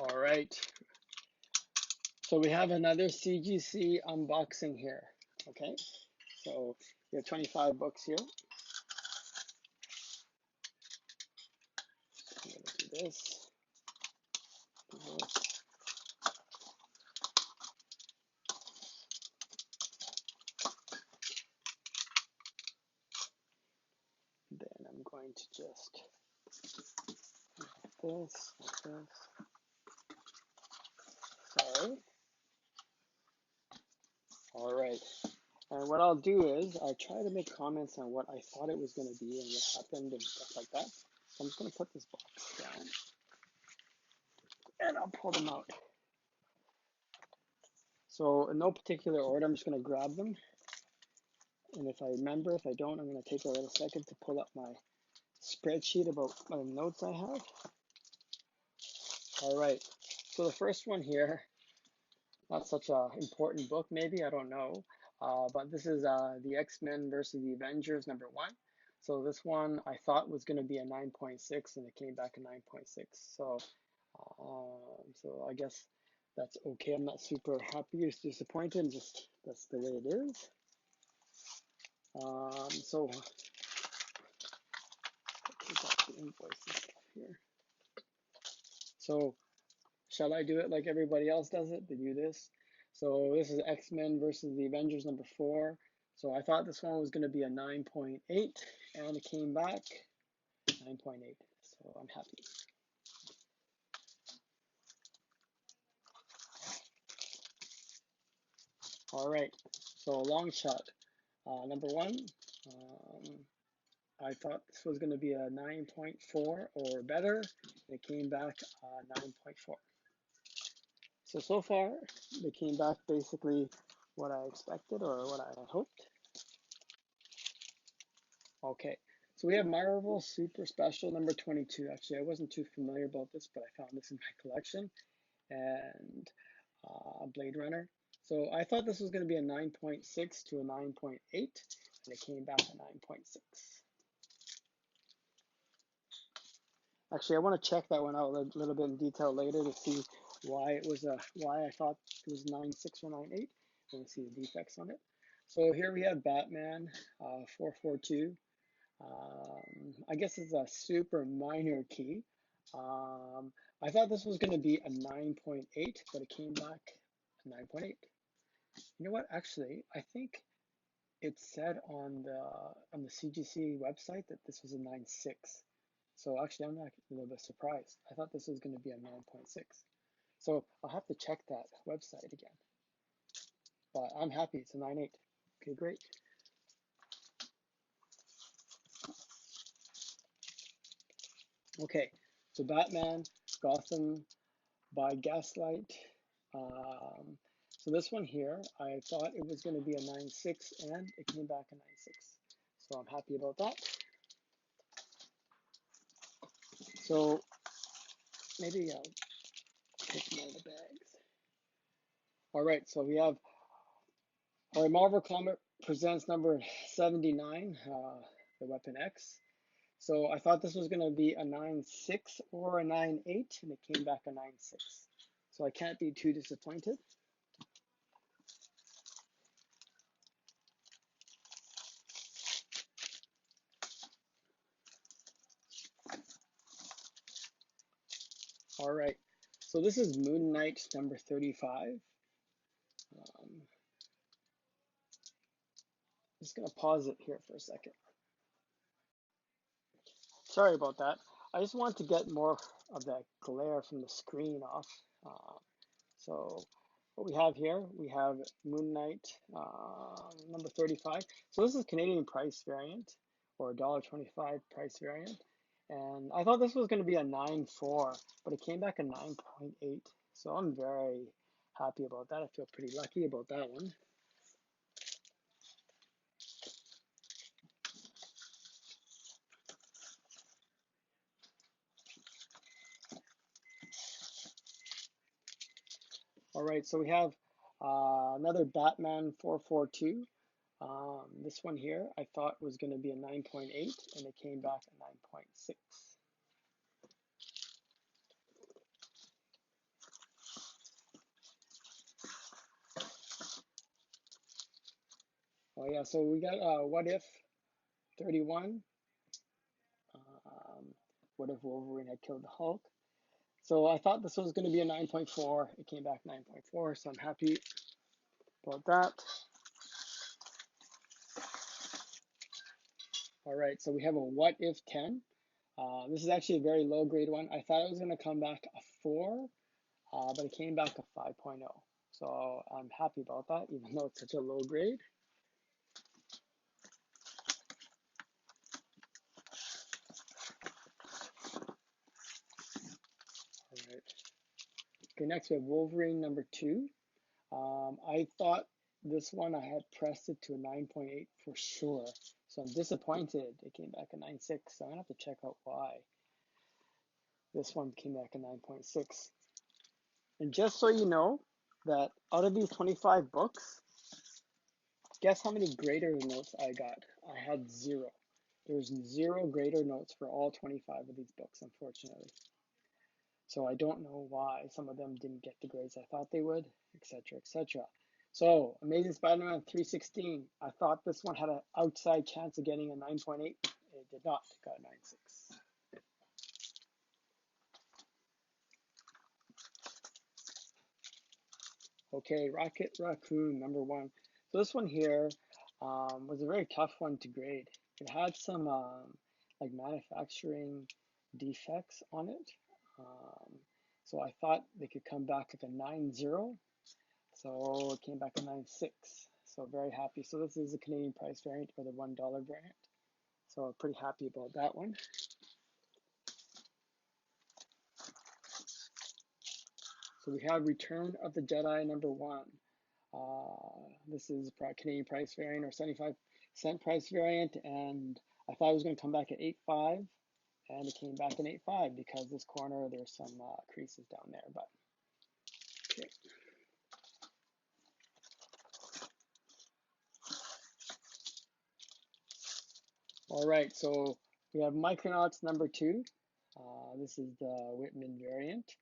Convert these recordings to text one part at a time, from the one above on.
All right, so we have another CGC unboxing here. Okay, so we have 25 books here. I'm gonna do this. Then I'm going to just this. Sorry. All right. And what I'll do is I'll try to make comments on what I thought it was going to be and what happened and stuff like that. So I'm just going to put this box down and I'll pull them out. So in no particular order, I'm just going to grab them. And if I remember, if I don't, I'm going to take a little second to pull up my spreadsheet about my notes I have. All right. So the first one here, not such an important book, maybe, I don't know. But this is the X-Men versus the Avengers #1. So this one I thought was going to be a 9.6 and it came back a 9.6. So I guess that's okay. I'm not super happy or disappointed. Just that's the way it is. So take out the invoices here. So shall I do it like everybody else does it? To do this. So this is X-Men versus the Avengers #4. So I thought this one was going to be a 9.8 and it came back 9.8. So I'm happy. All right. So long shot. #1. I thought this was going to be a 9.4 or better. It came back 9.4. So far, they came back basically what I expected or what I hoped. Okay, so we have Marvel Super Special #22. Actually, I wasn't too familiar about this, but I found this in my collection. And Blade Runner. So I thought this was going to be a 9.6 to a 9.8, and it came back a 9.6. Actually, I want to check that one out a little bit in detail later to see why it was why I thought it was 9.6 or 9.8. And see the defects on it. So here we have Batman 442. I guess it's a super minor key. I thought this was going to be a 9.8, but it came back a 9.8. You know what? Actually, I think it said on the CGC website that this was a 9.6. So actually, I'm not a little bit surprised. I thought this was going to be a 9.6. So I'll have to check that website again. But I'm happy it's a 9.8. Okay, great. Okay, so Batman, Gotham by Gaslight. So this one here, I thought it was going to be a 9.6 and it came back a 9.6. So I'm happy about that. So maybe I'll take more of the bags. All right, so we have our Marvel Comic Presents #79, the Weapon X. So I thought this was going to be a 9.6 or a 9.8, and it came back a 9.6. So I can't be too disappointed. All right, so this is Moon Knight #35. Just gonna pause it here for a second. Sorry about that. I just want to get more of that glare from the screen off. So what we have here, we have Moon Knight #35. So this is Canadian price variant or $1.25 price variant. And I thought this was going to be a 9.4, but it came back a 9.8. So I'm very happy about that. I feel pretty lucky about that one. All right, so we have another Batman 442. This one here I thought was going to be a 9.8 and it came back a 9.6. Oh yeah, so we got What If 31. Um, what if Wolverine had killed the Hulk? So I thought this was going to be a 9.4. It came back 9.4, so I'm happy about that. All right, so we have a What If 10. This is actually a very low grade one. I thought it was going to come back a 4, but it came back a 5.0. So I'm happy about that, even though it's such a low grade. All right. Okay, next we have Wolverine number 2. I thought this one I had pressed it to a 9.8 for sure. So I'm disappointed. It came back a 9.6. So I'm gonna have to check out why this one came back a 9.6. And just so you know, that out of these 25 books, guess how many grader notes I got? I had 0. There's 0 grader notes for all 25 of these books, unfortunately. So I don't know why some of them didn't get the grades I thought they would, etc., etc. So Amazing Spider-Man 316. I thought this one had an outside chance of getting a 9.8. It did not. It got a 9.6. Okay, Rocket Raccoon number 1. So this one here was a very tough one to grade. It had some like manufacturing defects on it. Um, so I thought they could come back with a 9.0. So it came back a 9.6. So very happy. So this is a Canadian price variant or the $1 variant. So I'm pretty happy about that one. So we have Return of the Jedi number 1. This is a Canadian price variant or 75-cent price variant, and I thought it was going to come back at 8.5, and it came back at 8.5 because this corner there's some creases down there. But okay. All right, so we have Micronauts number 2. This is the Whitman variant.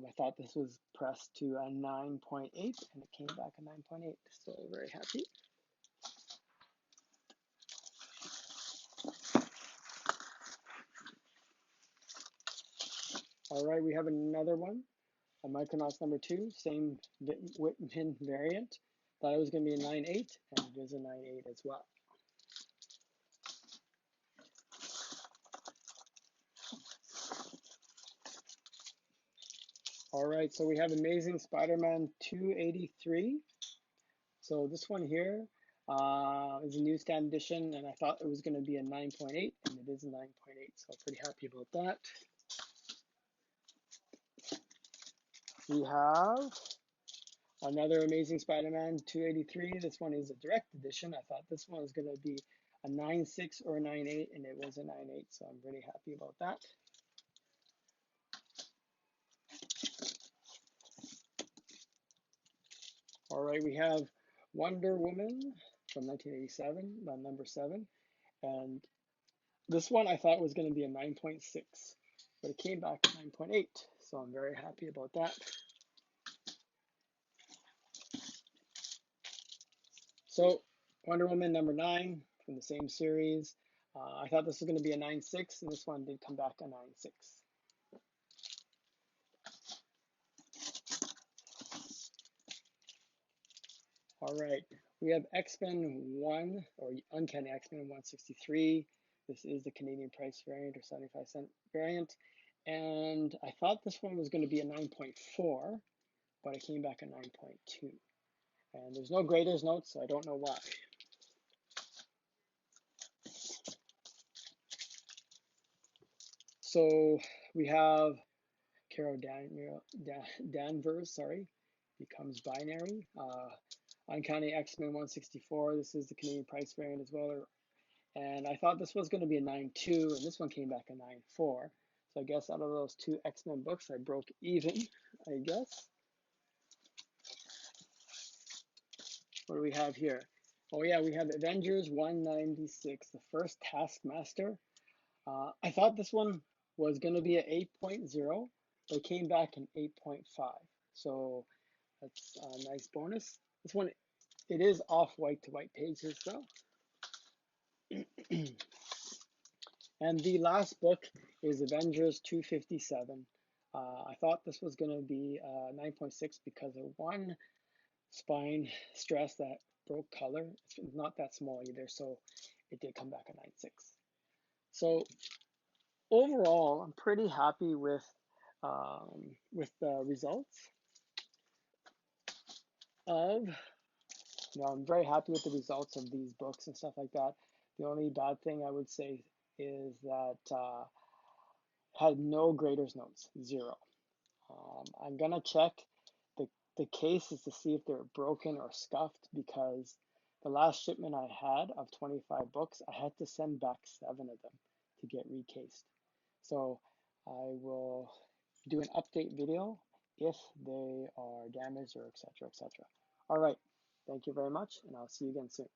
I thought this was pressed to a 9.8 and it came back a 9.8, so very happy. All right, we have another one, a Micronauts number 2, same Whitman variant. Thought it was going to be a 9.8 and it is a 9.8 as well. All right, so we have Amazing Spider-Man 283. So this one here is a newsstand edition, and I thought it was going to be a 9.8, and it is a 9.8, so I'm pretty happy about that. We have another Amazing Spider-Man 283. This one is a direct edition. I thought this one was going to be a 9.6 or a 9.8, and it was a 9.8, so I'm really happy about that. All right, we have Wonder Woman from 1987, number 7, and this one I thought was going to be a 9.6, but it came back 9.8, so I'm very happy about that. So Wonder Woman number 9 from the same series. I thought this was going to be a 9.6, and this one did come back a 9.6. All right, we have X-Men 1, or Uncanny X-Men 163. This is the Canadian price variant or 75-cent variant. And I thought this one was going to be a 9.4, but it came back a 9.2. And there's no graders notes, so I don't know why. So we have Carol Danvers, becomes binary. Uncanny X-Men 164, this is the Canadian price variant as well. And I thought this was going to be a 9.2, and this one came back a 9.4. So I guess out of those 2 X-Men books, I broke even, I guess. What do we have here? Oh yeah, we have Avengers 196, the first Taskmaster. I thought this one was going to be an 8.0, but it came back an 8.5. So that's a nice bonus. This one It is off-white to white pages though. And the last book is Avengers 257. I thought this was going to be 9.6 because of one spine stress that broke color. It's not that small either, so it did come back a 9.6. So overall, I'm pretty happy with the results of. I'm very happy with the results of these books and stuff like that. The only bad thing I would say is that had no graders notes, zero. I'm gonna check the cases to see if they're broken or scuffed because the last shipment I had of 25 books, I had to send back 7 of them to get recased. So I will do an update video if they are damaged or etc. etc. All right, thank you very much, and I'll see you again soon.